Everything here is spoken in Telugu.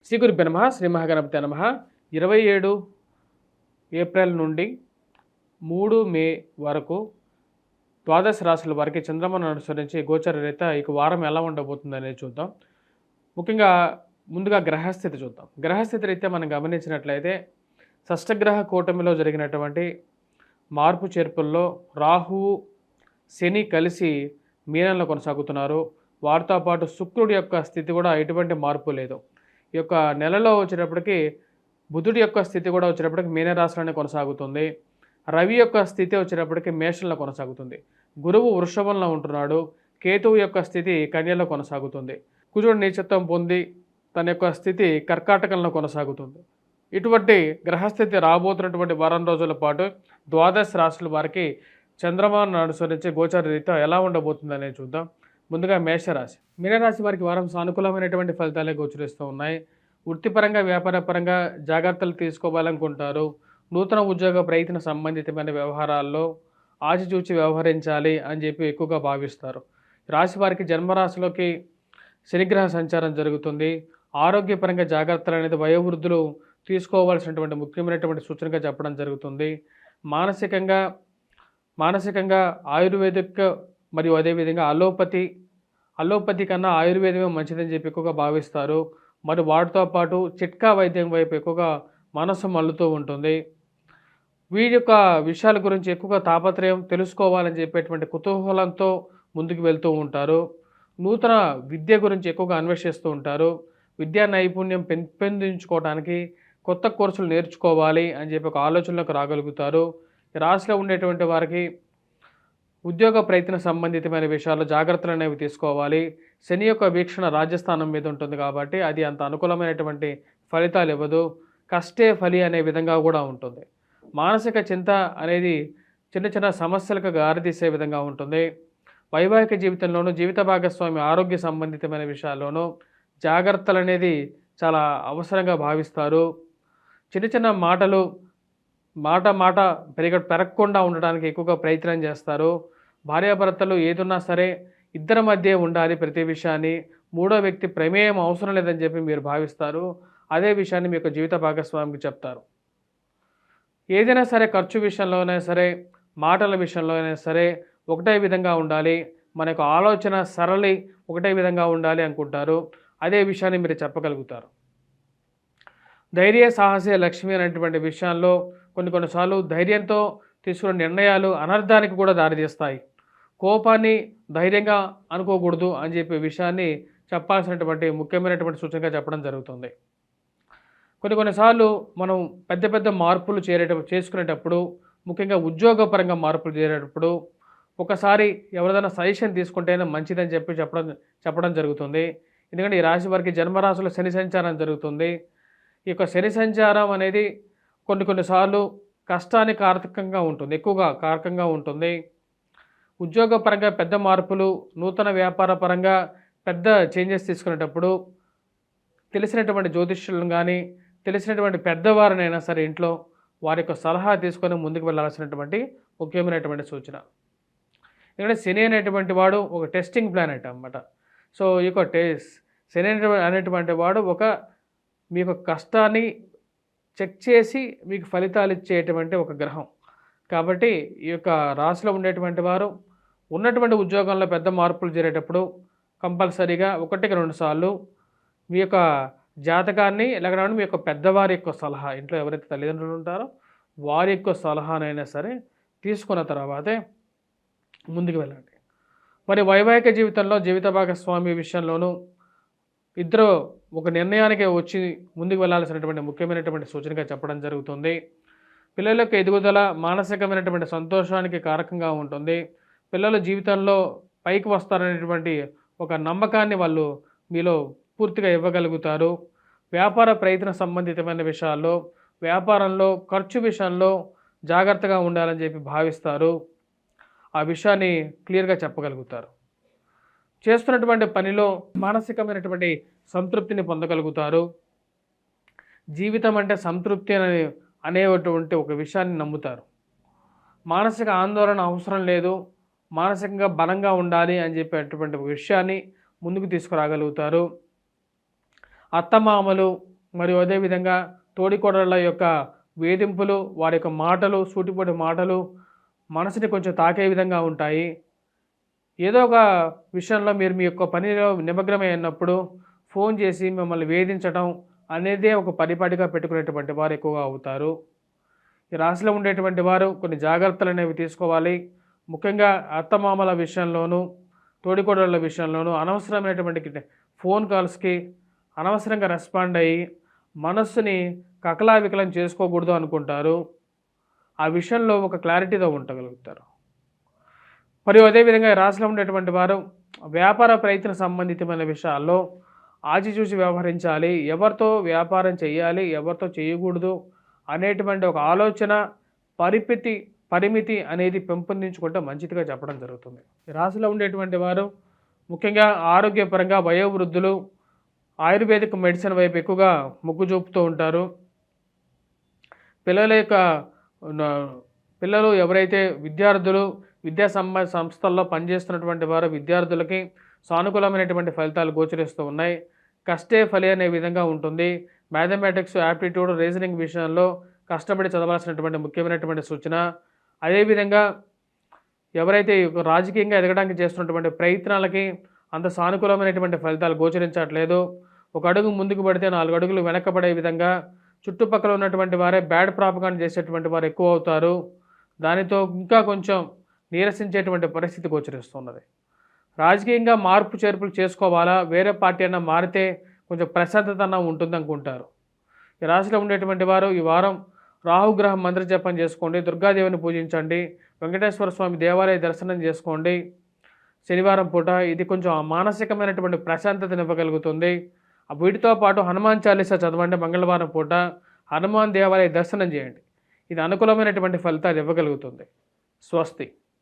శ్రీ గురుభ్యో నమః. శ్రీ మహాగణపతే నమః. 27 ఏప్రిల్ నుండి 3 మే వరకు ద్వాదశ రాశుల వారికి చంద్రమాను అనుసరించి గోచర రీత్యా ఇక వారం ఎలా ఉండబోతుంది అనేది చూద్దాం. ముఖ్యంగా ముందుగా గ్రహస్థితి చూద్దాం. గ్రహస్థితి రీత్యా మనం గమనించినట్లయితే షష్టగ్రహ కూటమిలో జరిగినటువంటి మార్పు చేర్పుల్లో రాహువు శని కలిసి మీనంలో కొనసాగుతున్నారు. వారితో పాటు శుక్రుడి యొక్క స్థితి కూడా ఎటువంటి మార్పు లేదు. ఈ యొక్క నెలలో వచ్చేటప్పటికి బుధుడి యొక్క స్థితి కూడా వచ్చేటప్పటికి మీనరాశిలోనే కొనసాగుతుంది. రవి యొక్క స్థితి వచ్చేటప్పటికి మేషంలో కొనసాగుతుంది. గురువు వృషభంలో ఉంటున్నాడు. కేతువు యొక్క స్థితి కన్యలో కొనసాగుతుంది. కుజుడు నీచత్వం పొంది తన యొక్క స్థితి కర్కాటకంలో కొనసాగుతుంది. ఇటువంటి గ్రహస్థితి రాబోతున్నటువంటి వారం రోజుల పాటు ద్వాదశ రాశుల వారికి చంద్రమాను అనుసరించి గోచర రీత్యా ఎలా ఉండబోతుంది అనేది చూద్దాం. ముందుగా మేషరాశి. మీనరాశి వారికి వారం సానుకూలమైనటువంటి ఫలితాలే గోచరిస్తూ ఉన్నాయి. వృత్తిపరంగా వ్యాపారపరంగా జాగ్రత్తలు తీసుకోవాలనుకుంటారు. నూతన ఉద్యోగ ప్రయత్న సంబంధితమైన వ్యవహారాల్లో ఆచితూచి వ్యవహరించాలి అని చెప్పి ఎక్కువగా భావిస్తారు. రాశి వారికి జన్మరాశిలోకి శనిగ్రహ సంచారం జరుగుతుంది. ఆరోగ్యపరంగా జాగ్రత్తలు అనేది వయోవృద్ధులు తీసుకోవాల్సినటువంటి ముఖ్యమైనటువంటి సూచనగా చెప్పడం జరుగుతుంది. మానసికంగా ఆయుర్వేదిక్ మరియు అదేవిధంగా అలోపతి కన్నా ఆయుర్వేదమే మంచిదని చెప్పి ఎక్కువగా భావిస్తారు. మరి వాటితో పాటు చిట్కా వైద్యం వైపు ఎక్కువగా మనసు మళ్ళుతూ ఉంటుంది. వీరి యొక్క విషయాల గురించి ఎక్కువగా తాపత్రయం తెలుసుకోవాలని చెప్పేటువంటి కుతూహలంతో ముందుకు వెళ్తూ ఉంటారు. నూతన విద్య గురించి ఎక్కువగా అన్వేషిస్తూ ఉంటారు. విద్యా నైపుణ్యం పెంపొందించుకోవడానికి కొత్త కోర్సులు నేర్చుకోవాలి అని చెప్పి ఒక ఆలోచనలోకి రాగలుగుతారు. రాశిలో ఉండేటువంటి వారికి ఉద్యోగ ప్రయత్న సంబంధితమైన విషయాల్లో జాగ్రత్తలు అనేవి తీసుకోవాలి. శని యొక్క వీక్షణ రాజ్యస్థానం మీద ఉంటుంది కాబట్టి అది అంత అనుకూలమైనటువంటి ఫలితాలు ఇవ్వదు. కష్టే ఫలి అనే విధంగా కూడా ఉంటుంది. మానసిక చింత అనేది చిన్న చిన్న సమస్యలకు దారితీసే విధంగా ఉంటుంది. వైవాహిక జీవితంలోనూ జీవిత భాగస్వామి ఆరోగ్య సంబంధితమైన విషయాల్లోనూ జాగ్రత్తలు అనేది చాలా అవసరంగా భావిస్తారు. చిన్న చిన్న మాటలు మాట పెరగకుండా ఉండడానికి ఎక్కువగా ప్రయత్నం చేస్తారు. భార్యాభర్తలు ఏదున్నా సరే ఇద్దరి మధ్య ఉండాలి ప్రతి విషయాన్ని. మూడో వ్యక్తి ప్రమేయం అవసరం లేదని చెప్పి మీరు భావిస్తారు. అదే విషయాన్ని మీ యొక్క జీవిత భాగస్వామికి చెప్తారు. ఏదైనా సరే ఖర్చు విషయంలోనే సరే మాటల విషయంలోనే సరే ఒకటే విధంగా ఉండాలి. మన యొక్క ఆలోచన సరళి ఒకటే విధంగా ఉండాలి అనుకుంటారు. అదే విషయాన్ని మీరు చెప్పగలుగుతారు. ధైర్య సాహసే లక్ష్మి అనేటువంటి విషయాల్లో కొన్నిసార్లు ధైర్యంతో తీసుకున్న నిర్ణయాలు అనర్థానికి కూడా దారితీస్తాయి. కోపాన్ని ధైర్యంగా అనుకోకూడదు అని చెప్పే విషయాన్ని చెప్పాల్సినటువంటి ముఖ్యమైనటువంటి సూచనగా చెప్పడం జరుగుతుంది. కొన్నిసార్లు మనం పెద్ద మార్పులు చేసుకునేటప్పుడు ముఖ్యంగా ఉద్యోగపరంగా మార్పులు చేరేటప్పుడు ఒకసారి ఎవరిదైనా సజెషన్ తీసుకుంటేనే మంచిదని చెప్పడం జరుగుతుంది. ఎందుకంటే ఈ రాశి వారికి జన్మరాశిలో శని సంచారం జరుగుతుంది. ఈ యొక్క శని సంచారం అనేది కొన్నిసార్లు కష్టాన్ని కారకంగా ఉంటుంది, ఎక్కువగా కారకంగా ఉంటుంది. ఉద్యోగపరంగా పెద్ద మార్పులు, నూతన వ్యాపార పరంగా పెద్ద చేంజెస్ తీసుకునేటప్పుడు తెలిసినటువంటి జ్యోతిష్యులను కానీ తెలిసినటువంటి పెద్దవారినైనా సరే ఇంట్లో వారి యొక్క సలహా తీసుకొని ముందుకు వెళ్ళాల్సినటువంటి ముఖ్యమైనటువంటి సూచన. ఎందుకంటే శని అనేటువంటి వాడు ఒక టెస్టింగ్ ప్లానెట్ అన్నమాట. సో ఈ యొక్క శని అనేటువంటి వాడు మీ యొక్క కష్టాన్ని చెక్ చేసి మీకు ఫలితాలు ఇచ్చేటువంటి ఒక గ్రహం. కాబట్టి ఈ యొక్క రాశిలో ఉండేటువంటి వారు ఉన్నటువంటి ఉద్యోగంలో పెద్ద మార్పులు జరిగేటప్పుడు కంపల్సరీగా 1-2 సార్లు మీ యొక్క జాతకాన్ని లేకపోతే మీ యొక్క పెద్దవారి యొక్క సలహా, ఇంట్లో ఎవరైతే తల్లిదండ్రులు ఉంటారో వారి యొక్క సలహానైనా సరే తీసుకున్న తర్వాతే ముందుకు వెళ్ళండి. మరి వైవాహిక జీవితంలో జీవిత భాగస్వామి విషయంలోనూ ఇద్దరు ఒక నిర్ణయానికి వచ్చి ముందుకు వెళ్ళాల్సినటువంటి ముఖ్యమైనటువంటి సూచనగా చెప్పడం జరుగుతుంది. పిల్లల యొక్క ఎదుగుదల మానసికమైనటువంటి సంతోషానికి కారకంగా ఉంటుంది. పిల్లల జీవితంలో పైకి వస్తారనేటువంటి ఒక నమ్మకాన్ని వాళ్ళు మీలో పూర్తిగా ఇవ్వగలుగుతారు. వ్యాపార ప్రయత్న సంబంధితమైన విషయాల్లో వ్యాపారంలో ఖర్చు విషయంలో జాగ్రత్తగా ఉండాలని చెప్పి భావిస్తారు. ఆ విషయాన్ని క్లియర్గా చెప్పగలుగుతారు. చేస్తున్నటువంటి పనిలో మానసికమైనటువంటి సంతృప్తిని పొందగలుగుతారు. జీవితం అంటే సంతృప్తి అనేటువంటి ఒక విషయాన్ని నమ్ముతారు. మానసిక ఆందోళన అవసరం లేదు, మానసికంగా బలంగా ఉండాలి అని చెప్పేటువంటి ఒక విషయాన్ని ముందుకు తీసుకురాగలుగుతారు. అత్తమామలు మరియు అదేవిధంగా తోడికోడళ్ళ యొక్క వేధింపులు, వారి యొక్క మాటలు, సూటిపోటి మాటలు మనసుని కొంచెం తాకే విధంగా ఉంటాయి. ఏదో ఒక విషయంలో మీరు మీ యొక్క పనిలో నిమగ్నమై ఉన్నప్పుడు ఫోన్ చేసి మిమ్మల్ని వేధించడం అనేదే ఒక పరిపాటిగా పెట్టుకునేటువంటి వారు ఎక్కువగా అవుతారు. ఈ రాశిలో ఉండేటువంటి వారు కొన్ని జాగ్రత్తలు అనేవి తీసుకోవాలి. ముఖ్యంగా అత్తమామల విషయంలోనూ, తోడికోడళ్ళ విషయంలోనూ అనవసరమైనటువంటి ఫోన్ కాల్స్కి అనవసరంగా రెస్పాండ్ అయ్యి మనస్సుని కకలావికలం చేసుకోకూడదు అనుకుంటారు. ఆ విషయంలో ఒక క్లారిటీతో ఉండగలుగుతారు. మరియు అదేవిధంగా ఈ రాశిలో ఉండేటువంటి వారు వ్యాపార ప్రయత్న సంబంధితమైన విషయాల్లో ఆచిచూచి వ్యవహరించాలి. ఎవరితో వ్యాపారం చేయాలి, ఎవరితో చేయకూడదు అనేటువంటి ఒక ఆలోచన, పరిమితి అనేది పెంపొందించుకుంటే మంచిదిగా చెప్పడం జరుగుతుంది. ఈ రాశిలో ఉండేటువంటి వారు ముఖ్యంగా ఆరోగ్యపరంగా వయోవృద్ధులు ఆయుర్వేదిక్ మెడిసిన్ వైపు ఎక్కువగా మొగ్గు చూపుతూ ఉంటారు. పిల్లలు ఎవరైతే విద్యార్థులు విద్యా సంస్థల్లో పనిచేస్తున్నటువంటి వారు విద్యార్థులకి సానుకూలమైనటువంటి ఫలితాలు గోచరిస్తూ ఉన్నాయి. కష్టే ఫలి అనే విధంగా ఉంటుంది. మ్యాథమెటిక్స్, యాప్టిట్యూడ్, రీజనింగ్ విషయంలో కష్టపడి చదవాల్సినటువంటి ముఖ్యమైనటువంటి సూచన. అదేవిధంగా ఎవరైతే రాజకీయంగా ఎదగడానికి చేస్తున్నటువంటి ప్రయత్నాలకి అంత సానుకూలమైనటువంటి ఫలితాలు గోచరించట్లేదు. ఒక అడుగు ముందుకు పడితే 4 అడుగులు వెనకబడే విధంగా చుట్టుపక్కల ఉన్నటువంటి వారే బ్యాడ్ ప్రాపగాండా చేసేటువంటి వారు ఎక్కువ అవుతారు. దానితో ఇంకా కొంచెం నీరసించేటువంటి పరిస్థితి గోచరిస్తున్నది. రాజకీయంగా మార్పు చేర్పులు చేసుకోవాలా, వేరే పార్టీ అన్నా మారితే కొంచెం ప్రశాంతత అన్న ఉంటుంది అనుకుంటారు. ఈ రాశిలో ఉండేటువంటి వారు ఈ వారం రాహుగ్రహం మంత్ర జపం చేసుకోండి, దుర్గాదేవిని పూజించండి, వెంకటేశ్వర స్వామి దేవాలయ దర్శనం చేసుకోండి శనివారం పూట. ఇది కొంచెం మానసికమైనటువంటి ప్రశాంతతను ఇవ్వగలుగుతుంది. వీటితో పాటు హనుమాన్ చాలీసా చదవండి. మంగళవారం పూట హనుమాన్ దేవాలయ దర్శనం చేయండి. ఇది అనుకూలమైనటువంటి ఫలితాలు ఇవ్వగలుగుతుంది. స్వస్తి.